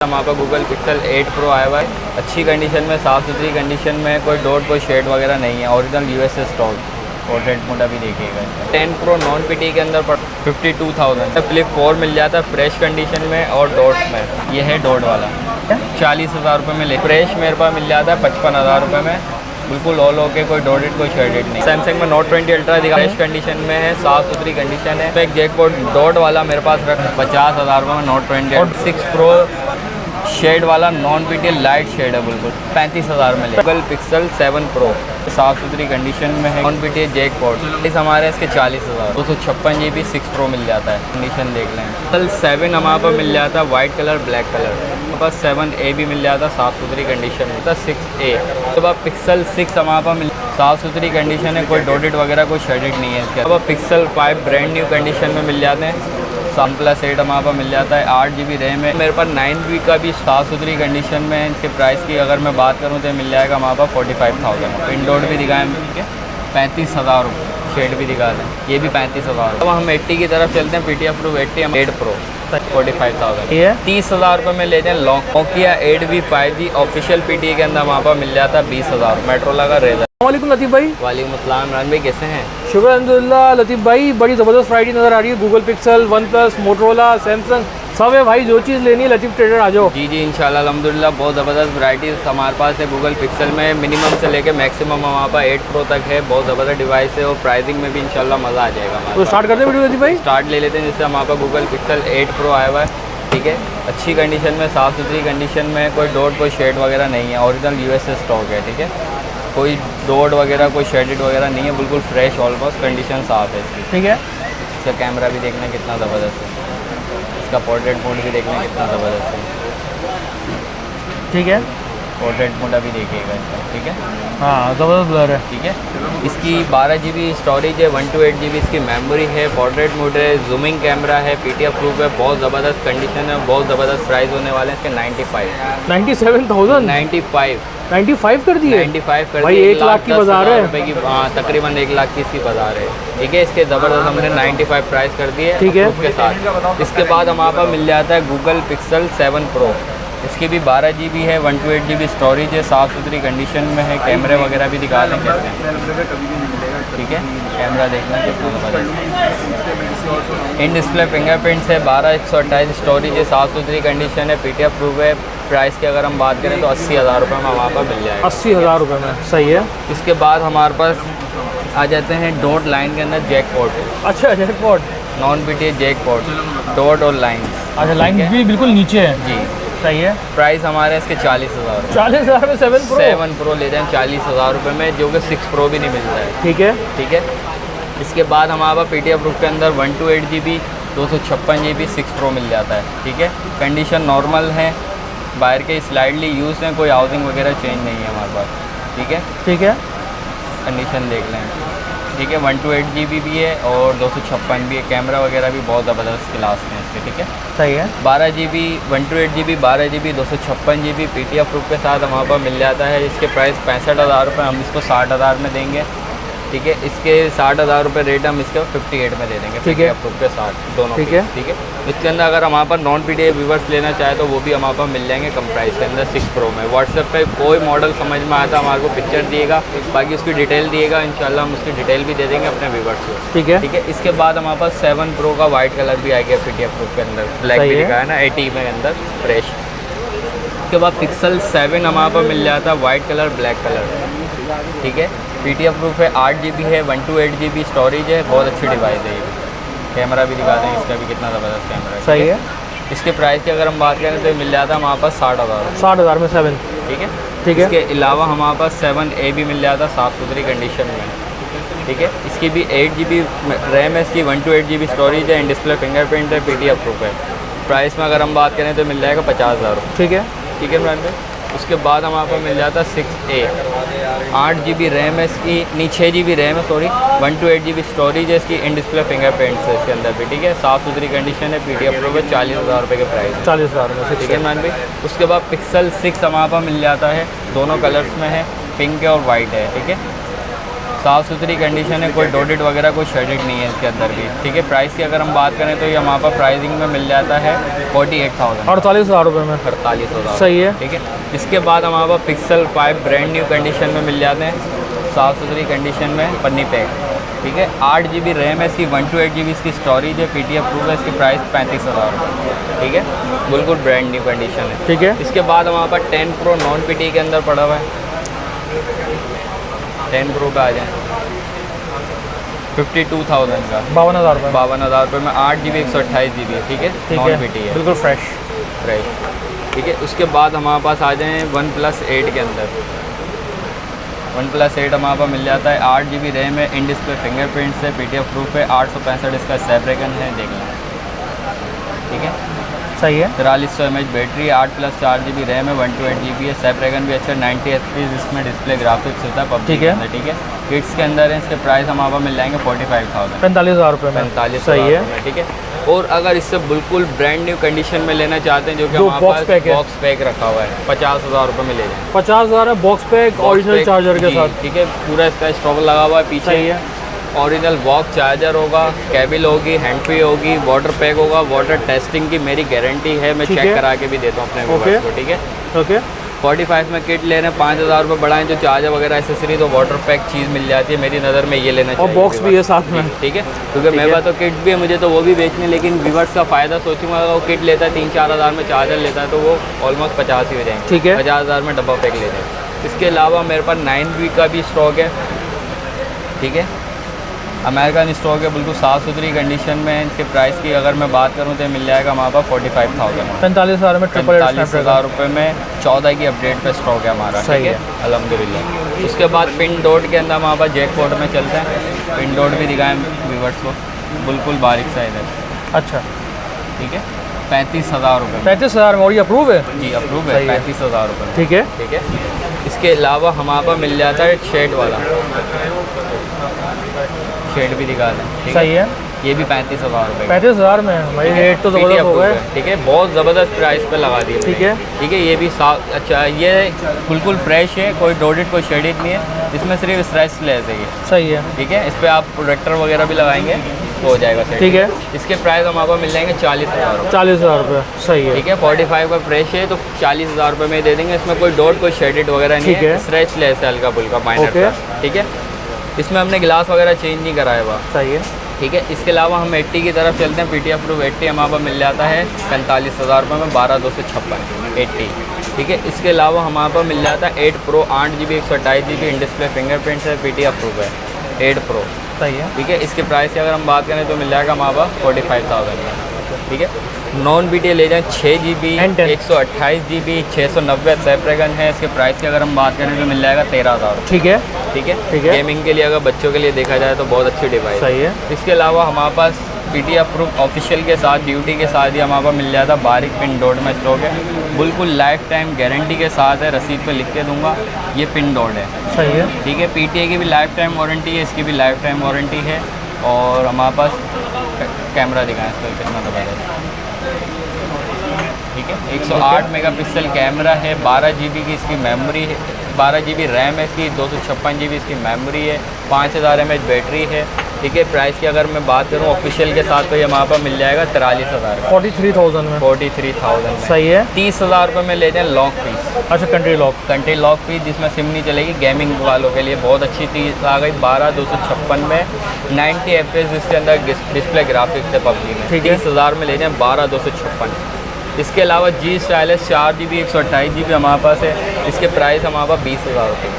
हमारे पास Google pixel 8 pro आया हुआ है। अच्छी कंडीशन में, साफ़ सुथरी कंडीशन में, कोई डॉट कोई शेड वगैरह नहीं है। ओरिजिनल यूएसए स्टॉक और रेड मोड भी देखिएगा। 10 प्रो नॉन पीटी के अंदर 52,000। फ्लिप 4 मिल जाता है फ्रेश कंडीशन में और डॉट में। ये है डॉट वाला 40,000 रुपये में ले। फ्रेश मेरे पास मिल जाता है 55,000 रुपये में, बिल्कुल ऑल ओके, कोई डॉटेड कोई शेडेड नहीं। सैमसंग में नोट 20 अल्ट्रा दिखा, फ्रेश कंडीशन में है, साफ़ सुथरी कंडीशन है। तो एक जैकपॉट डॉट वाला मेरे पास रख 50,000 रुपये में नोट 20 और 6 प्रो शेड वाला नॉन पीटी लाइट शेड है, बिल्कुल 35,000 में ले। गूगल पिक्सल 7 प्रो साफ़ सुथरी कंडीशन में है, नॉन पीटी जैकपॉट। इस हमारे इसके 40,000। 256 GB 6 प्रो मिल जाता है, कंडीशन देख लें। पिक्सल 7 हमारे पास मिल जाता है वाइट कलर ब्लैक कलर। हमारे पास 7A भी मिल जाता है साफ़ सुथरी कंडीशन में। 6A तो अब पिक्सल 6 हमारे पास मिल साफ़ सुथरी कंडीशन है, कोई डॉटेड वगैरह कोई शेडेड नहीं है इसके। अब पिक्सल 5 ब्रांड न्यू कंडीशन में मिल जाते हैं। OnePlus 8 हमारे पास मिल जाता है, 8 GB रैम है। मेरे पास 9B का भी साफ़ सुथरी कंडीशन में है। इसके प्राइस की अगर मैं बात करूँ तो मिल जाएगा हमारे पास 45,000। पिन डॉट भी दिखाएँ, ठीक है, 35,000 रुपये। शेड भी दिखा दें, ये भी 35,000। अब हम 80 की तरफ चलते हैं। PTF Pro 80 8 Pro 45,000। ये 30,000 रुपये में ले जाएँ। Nokia 8V 5G official PT के अंदर हमारे पास मिल जाता है 20,000। मेट्रोला का रेजर। वालेकुम लतीफ़ भाई। वालेकुम अस्सलाम इमरान भाई, कैसे हैं? शुक्र अल्हम्दुलिल्लाह। लतीफ़ भाई बड़ी ज़बरदस्त वैरायटी नज़र आ रही है। Google pixel, OnePlus, Motorola, Samsung सब है भाई। जो चीज़ लेनी है लतीफ़ ट्रेडर आ जाओ। जी इंशाल्लाह अल्हम्दुलिल्लाह बहुत ज़बरदस्त वैरायटीज़ हमारे पास है। गूगल पिक्सल में मिनिमम से लेके मैक्सिमम हमारे पास 8 प्रो तक है। बहुत ज़बरदस्त डिवाइस है और प्राइसिंग में भी इंशाल्लाह मज़ा आ जाएगा हमारे। तो स्टार्ट करते हैं वीडियो लतीफ़ भाई। स्टार्ट ले लेते हैं। जिससे हमारे पास गूगल पिक्सल 8 प्रो आया हुआ है, ठीक है, अच्छी कंडीशन में, साफ़ सुथरी कंडीशन में, कोई डॉट कोई शेड वगैरह नहीं है। ओरिजिनल यूएसए स्टॉक है, ठीक है, कोई डॉट वगैरह कोई शेडेड वगैरह नहीं है, बिल्कुल फ्रेश ऑलमोस्ट कंडीशन साफ़ है इसकी, ठीक है। इसका कैमरा भी देखना कितना ज़बरदस्त है, इसका पोर्ट्रेट मोड भी देखना कितना ज़बरदस्त है, ठीक है। पोर्ट्रेट मोड अभी देखिएगा इसका, ठीक है, हाँ ज़बरदस्त ब्लर है, ठीक है। इसकी 12 GB स्टोरेज है, 128 GB इसकी मेमोरी है, पोर्ट्रेट मोड है, जूमिंग कैमरा है, PTF प्रूफ है, बहुत ज़बरदस्त कंडीशन है, बहुत ज़बरदस्त प्राइस होने वाले हैं इसके 97,000 95 कर दिए। 95 कर भाई दिए। 1 लाख की बाजार है रुपये की, तकरीबन 1 लाख की इसकी बाजार है, ठीक है। इसके ज़बरदस्त हमने 95 प्राइस कर दिए, ठीक है, के साथ। इसके बाद हमारे पास मिल जाता है गूगल पिक्सल 7 प्रो। इसकी भी 12 GB है, 128 GB स्टोरेज है, साफ़ सुथरी कंडीशन में है। कैमरे वगैरह भी दिखा दें कैसे हैं, ठीक है, कैमरा देखना कितना ज़बरदस्त। इन डिस्प्ले फिंगरप्रिंट्स है, 12/128 स्टोरेज है, साफ़ सुथरी कंडीशन है, PTF प्रूफ है। प्राइस की अगर हम बात करें तो 80,000 रुपये में हमारे पास मिल जाएगा। 80,000 रुपये में, सही है। इसके बाद हमारे पास आ जाते हैं डॉट लाइन के अंदर जैकपॉट। अच्छा, jackpot non PT jackpot, dot और लाइन। अच्छा, लाइन भी बिल्कुल नीचे है, जी सही है। प्राइस हमारे इसके 40,000। 40,000 में 7 प्रो ले जाएँ 40,000 रुपये में, जो कि 6 प्रो भी नहीं मिलता है, ठीक है, ठीक है। इसके बाद हमारे पास PTF प्रूफ के अंदर 128 GB 256 GB 6 प्रो मिल जाता है, ठीक है। कंडीशन नॉर्मल है, बाहर के स्लाइडली यूज़ हैं, कोई हाउसिंग वगैरह चेंज नहीं है हमारे पास, ठीक है, ठीक है। कंडीशन देख लें, ठीक है। 128 GB भी है और 256 भी है। कैमरा वगैरह भी बहुत ज़बरदस्त क्लास में इसके, ठीक है, सही है। 12 GB 128 GB 12 GB 256 GB PTF proof के साथ हमारे पास मिल जाता है। इसके प्राइस 65,000 रुपये, हम इसको 60,000 में देंगे, ठीक है। इसके 60,000 रुपये रेट हम इसके 58 में दे देंगे, ठीक है, प्रूफ के साथ दोनों, ठीक है, ठीक है। इसके अंदर अगर हमारे पास नॉन PTA व्यूवर्स लेना चाहे तो वो भी हमारे पास मिल जाएंगे कम प्राइस के अंदर 6 प्रो में। व्हाट्सएप पे कोई मॉडल समझ में आता हमारे को पिक्चर दिएगा, बाकी उसकी डिटेल दिएगा, इंशाल्लाह हम उसकी डिटेल भी दे देंगे अपने व्यूवर्स को, ठीक है, ठीक है। इसके बाद हमारे पास 7 प्रो का वाइट कलर भी आ गया PTF प्रूफ के अंदर, ब्लैक भी दिखा है ना, 80 में अंदर फ्रेश। उसके बाद पिक्सल 7 हमारे पास मिल जाता है वाइट कलर ब्लैक कलर, ठीक है। PTF प्रूफ है, 8 GB है, 128 GB स्टोरेज है, बहुत अच्छी डिवाइस है ये। कैमरा भी दिखा दें इसका भी कितना ज़बरदस्त कैमरा है, सही है। इसके प्राइस की अगर हम बात करें तो मिल जाता है हमारे पास 60,000। 60,000 में 7, ठीक है, ठीक है। इसके अलावा हमारे पास 7A भी मिल जाता है साफ़ सुथरी कंडीशन में, ठीक है। इसकी भी 8 GB रैम है, इसकी 128 GB स्टोरेज है, इन डिस्प्ले फिंगरप्रिंट है, PTF प्रूफ है। प्राइस में अगर हम बात करें तो मिल जाएगा 50,000, ठीक है, ठीक है इमरान भाई। उसके बाद हमारे पास मिल जाता है 6A 8 GB रैम है इसकी, नहीं 6 GB रैम है, सॉरी, 128 GB स्टोरेज है इसकी, इन डिस्प्ले फिंगरप्रिंट्स है इसके अंदर भी, ठीक है, साफ़ सुथरी कंडीशन है, PTF प्रूफ है। 40,000 रुपये के प्राइस, 40,000 में, ठीक है इमरान भाई। उसके बाद पिक्सल 6 हमारे पास मिल जाता है, दोनों कलर्स में है, पिंक है और वाइट है, ठीक है। साफ़ सुथरी कंडीशन है, कोई डोडेड वगैरह कोई शेडेड नहीं है इसके अंदर भी। ठीक है, प्राइस की अगर हम बात करें तो ये हमारे पास प्राइसिंग में मिल जाता है 48,000, 48,000 रुपये में। 48,000 सही है। ठीक है, इसके बाद हमारे पास पिक्सल 5 ब्रांड न्यू कंडीशन में मिल जाते हैं, साफ़ सुथरी कंडीशन में, पन्नी पैक। ठीक है, 8 GB रैम है इसकी, 128 GB इसकी स्टोरेज है, PTF प्रूफ है, इसकी प्राइस 35,000 रुपये। ठीक है, बिल्कुल ब्रांड न्यू कंडीशन है। ठीक है, इसके बाद हमारे पास 10 Pro नॉन PT के अंदर पड़ा हुआ है। 10 Pro का आ जाए 52,000 का, 52,000 रुपये। 52,000 रुपये में 8 GB 128 GB। ठीक है, ठीक नॉन है, PT है, बिल्कुल फ्रेश। ठीक है, उसके बाद हमारे पास आ जाएँ OnePlus 8 के अंदर। OnePlus 8 हमारे पास मिल जाता है, 8 GB रैम है, इन डिस्प्ले फिंगरप्रिंट से, PTF प्रूफ है, 865 इसका स्नैपड्रैगन है, देख लें। ठीक है, सही है। 4300 mAh बैटरी, 8+4 GB रैम है, 128 GB है, स्नैपड्रैगन भी अच्छा 90 FPS इसमें डिस्प्ले ग्राफिक्स होता है पबजी के अंदर। ठीक है, किट्स के अंदर है, इसके प्राइस हमारे पास मिल जाएंगे 45,000, 45,000 रुपये में। 45,000 सही है। ठीक है, और अगर इससे बिल्कुल ब्रांड न्यू कंडीशन में लेना चाहते हैं, जो कि जो हमारे बॉक्स पास पैक है, बॉक्स पैक रखा हुआ है, 50,000 रुपये में ले जाएँ। 50,000 है बॉक्स पैक, ओरिजिनल चार्जर के साथ। ठीक है, पूरा इसका स्टॉक लगा हुआ है पीछे। सही है। ओरिजिनल वॉक चार्जर होगा, केबल होगी, हैंड फ्री होगी, वाटर पैक होगा, वाटर टेस्टिंग की मेरी गारंटी है, मैं चेक करा के भी देता हूँ अपने व्यूअर्स को। ठीक है, ओके। 45 में किट ले रहे हैं, 5,000 रुपये बढ़ाएं जो चार्जर वगैरह एसेसरी, तो वाटर पैक चीज़ मिल जाती है। मेरी नज़र में ये लेना चाहिए, और बॉक्स भी है साथ में। ठीक है, क्योंकि मेरे पास तो किट भी है, मुझे तो वो भी बेचने, लेकिन व्यूअर्स का फ़ायदा सोचूंगा, अगर वो किट लेता है 3-4 हज़ार में चार्जर लेता है तो वो ऑलमोस्ट 50 ही हो जाएंगे। ठीक है, 50,000 में डब्बा पैक ले जाए। इसके अलावा मेरे पास 9V का भी स्टॉक है। ठीक है, अमेरिकन स्टॉक है, बिल्कुल साफ़ सुथरी कंडीशन में। इसके प्राइस की अगर मैं बात करूँ तो मिल जाएगा हमारे पास 45,000, 45,000 में 45,000 रुपये में 14 की अपडेट पे स्टॉक है हमारा। सही ठीक है, अल्हम्दुलिल्लाह। उसके बाद पिन डॉट के अंदर हमारे पास जैकपॉट में चलते हैं, पिन डॉट भी दिखाएं व्यूवर्स को, बिल्कुल बारीक सा इधर। अच्छा, ठीक है, 35,000 रुपये, 35,000 में। और ये अप्रूव है? जी अप्रूव है, 35,000 रुपये। ठीक है, ठीक है, इसके अलावा हमारे पास मिल जाता है शेड वाला, शेड भी दिखा दें। सही है, ये भी 35,000 रुपये। 35,000 में भाई, रेट तो ज़बरदस्त हो गए। ठीक है, बहुत ज़बरदस्त प्राइस पे लगा दिए। ठीक है, ठीक है, ये भी साफ अच्छा, ये बिल्कुल फ्रेश है, कोई डोडेड कोई शेडेड नहीं है, इसमें सिर्फ स्ट्रेच लेस है ये। सही है। ठीक है, इस पर आप प्रोडक्टर वगैरह भी लगाएंगे तो हो जाएगा सेट। ठीक है, इसके प्राइस हमारे पास मिल जाएंगे 40,000 रुपये। 40,000 रुपये, सही है। ठीक है, 45 का फ्रेश है तो 40,000 रुपये में दे देंगे। इसमें कोई डॉट कोई शेडेड वगैरह नहीं है, स्ट्रेच लेस है, हल्का फुल्का माइनर। ठीक है, इसमें हमने गिलास वगैरह चेंज नहीं कराया हुआ। सही है। ठीक है, इसके अलावा हम 80 की तरफ चलते हैं। PTF प्रूफ 80 हमारे पास मिल जाता है 45,000 रुपये में, 12,256 80। ठीक है, इसके अलावा हमारे पास मिल जाता है 8 Pro 8 GB 128 GB in display fingerprint है, PTF प्रूफ है 8 Pro। सही है। ठीक है, इसके प्राइस की अगर हम बात करें तो मिल जाएगा हमारे पास 45,000 में। ठीक है, नॉन BT ले जाएँ 6 GB 128 GB 690 स्नैपड्रैगन है, इसके प्राइस की अगर हम बात करें तो मिल जाएगा 13,000। ठीक है, ठीक है, ठीक है। गेमिंग के लिए अगर बच्चों के लिए देखा जाए तो बहुत अच्छी डिवाइस। सही है। इसके अलावा हमारे पास PTF प्रूफ ऑफिशियल के साथ ड्यूटी के साथ ही हमारे पास मिल जाता है, बारीक पिन डॉट में स्टॉक है, बिल्कुल लाइफ टाइम गारंटी के साथ है, रसीद पे लिख के दूंगा, ये पिन डॉट है। सही है। ठीक है, PTA की भी लाइफ टाइम वारंटी है, इसकी भी लाइफ टाइम वारंटी है। और हमारे पास कैमरा दिखाएं इसका कितना दबा दें। ठीक है, 108 मेगापिक्सल कैमरा है, 12 GB की इसकी मेमोरी है, 12 GB रैम है इसकी, 256 GB इसकी मेमोरी है, 5000 mAh बैटरी है। ठीक है, प्राइस की अगर मैं बात करूं ऑफिशियल के साथ तो ये हमारे पास मिल जाएगा 43,000 का, 43,000 में। 43,000 में। सही है। 30,000 रुपये में ले जाएँ लॉक पीस। अच्छा, कंट्री लॉक पीस जिसमें सिम नहीं चलेगी, गेमिंग वालों के लिए बहुत अच्छी चीज़ आ गई। 12,256 में 90 FPS इसके अंदर डिस्प्ले ग्राफिक्स है पबजी में। 30,000 में ले जाएँ 12,256। इसके अलावा G स्टाइलिश 4 GB 128 GB हमारे पास है, इसके प्राइस हमारे पास 20,000 रुपये।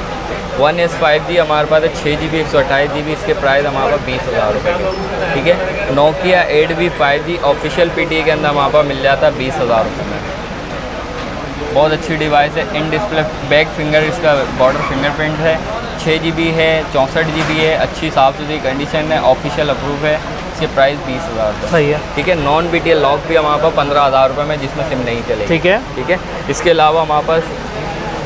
1S 5G हमारे पास है 6 GB 128 GB, इसके प्राइस हमारे पास 20,000 रुपये के। ठीक है, Nokia 8V 5G official PTA के अंदर हमारे पास मिल जाता है 20,000 रुपये में। बहुत अच्छी डिवाइस है, इन डिस्प्ले बैक फिंगर इसका बॉर्डर फिंगरप्रिंट है, 6 GB है, 64 GB है, अच्छी साफ़ सुथरी कंडीशन है, ऑफिशियल अप्रूव है, इसके प्राइस 20,000 रुपये। सही है। ठीक है, नॉन BT लॉक भी हमारे पास 15,000 रुपये में, जिसमें सिम नहीं चलेगी। ठीक है। ठीक है, इसके अलावा हमारे पास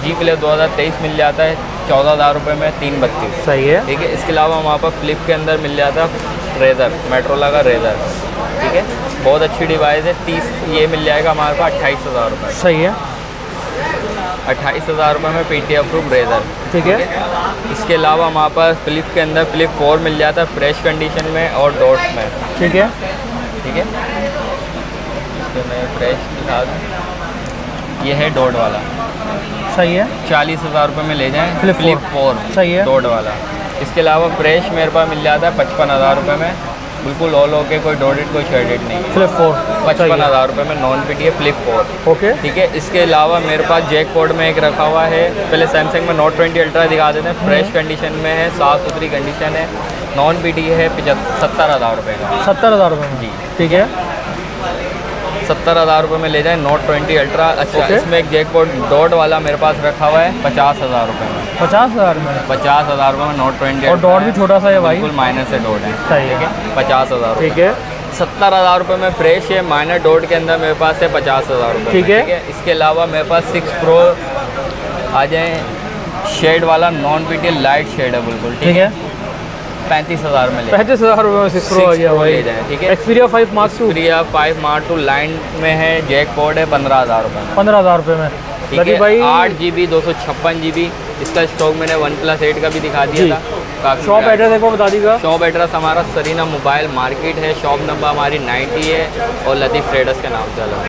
G Play 2023 मिल जाता है 14,000 रुपये में 332। सही है। ठीक है, इसके अलावा हमारे पास फ्लिप के अंदर मिल जाता है रेजर, मेट्रोला का रेजर। ठीक है, बहुत अच्छी डिवाइस है, 30 ये मिल जाएगा हमारे पास 28,000 रुपये। सही है। 28,000 रुपये में पीटी अप्रूव रेजर। ठीक है। इसके अलावा हमारे पास फ्लिप के अंदर फ्लिप 4 मिल जाता है फ्रेश कंडीशन में और डॉट्स में। ठीक है। ठीक है, इसके मैं फ्रेश दिखा दूँ, ये है डॉट वाला, सही है। 40,000 रुपये में ले जाएँ फ्लिप फ्लिप 4 सही है। डॉट वाला। इसके अलावा फ्रेश मेरे पास मिल जाता है 55,000 रुपये में, बिल्कुल ऑल ओके, कोई डॉटेड कोई शेडेड नहीं है। फ्लिप 4 55,000 रुपये में नॉन पीटी है फ्लिप 4। ओके। ठीक है, इसके अलावा मेरे पास जैकपॉट में एक रखा हुआ है, पहले सैमसंग में नोट 20 अल्ट्रा दिखा देते हैं, फ्रेश कंडीशन में है, साफ़ सुथरी कंडीशन है, नॉन पीटी है 70,000 रुपये का। 70,000 रुपये में जी। ठीक है। 70,000 रुपये में ले जाएं नोट 20 अल्ट्रा। अच्छा, ओके। इसमें एक जैकपॉट डॉट वाला मेरे पास रखा हुआ है 50,000 रुपये में। 50,000 में 50,000 रुपये में नोट 20 और डॉट भी छोटा सा है भाई, बिल्कुल माइनर से डॉट है। सही है। 50,000। ठीक है। 70,000 रुपये में फ्रेश है, माइनर डॉट के अंदर मेरे पास है 50,000 रुपये। ठीक है। इसके अलावा मेरे पास 6 प्रो आ जाए, शेड वाला नॉन पीटी लाइट शेड है बिल्कुल। ठीक है। 35,000 में ले 35,000 रुपये में 6 प्रो आ गया भाई। ले जाएँ। ठीक है, Xperia 5 Mark II Xperia 5 Mark II line में है, जैकपॉट है 15,000 रुपये में। 15,000 रुपये में। ठीक लतीफ़ है, भाई 8GB 256GB इसका स्टॉक मैंने OnePlus 8 का भी दिखा दिया जी। था। काफ़ी शॉप एड्रेस एक बार बता दीजिएगा। शॉप एड्रेस हमारा सरीना मोबाइल मार्केट है, शॉप नंबर हमारी 90 है और लतीफ़ ट्रेडर्स के नाम से अलग।